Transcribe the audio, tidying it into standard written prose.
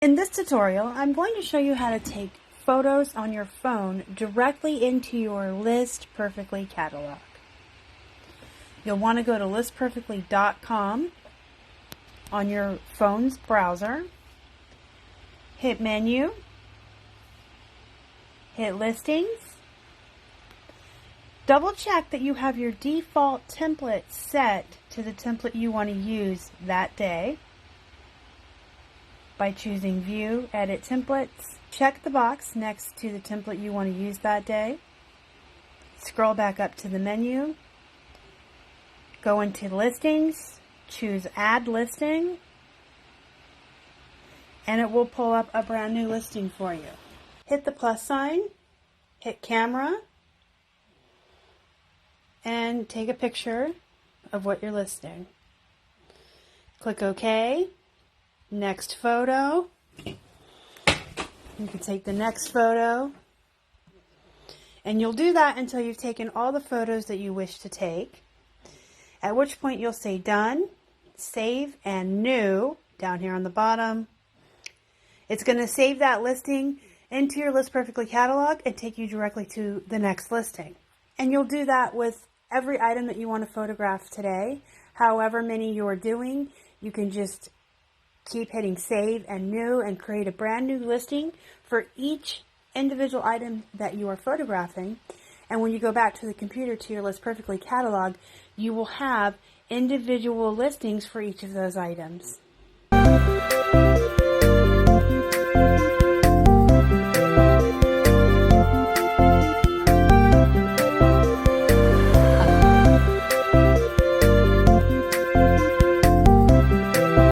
In this tutorial, I'm going to show you how to take photos on your phone directly into your List Perfectly catalog. You'll want to go to listperfectly.com on your phone's browser, hit Menu, hit Listings, double check that you have your default template set to the template you want to use that day by choosing View, Edit Templates. Check the box next to the template you want to use that day. Scroll back up to the menu. Go into Listings, choose Add Listing, and it will pull up a brand new listing for you. Hit the plus sign, hit Camera, and take a picture of what you're listing. Click OK. Next photo. You can take the next photo. And you'll do that until you've taken all the photos that you wish to take. At which point you'll say Done, Save, and New down here on the bottom. It's going to save that listing into your List Perfectly catalog and take you directly to the next listing. And you'll do that with every item that you want to photograph today. However many you're doing, you can just keep hitting Save and New and create a brand new listing for each individual item that you are photographing. And when you go back to the computer to your List Perfectly catalog, you will have individual listings for each of those items.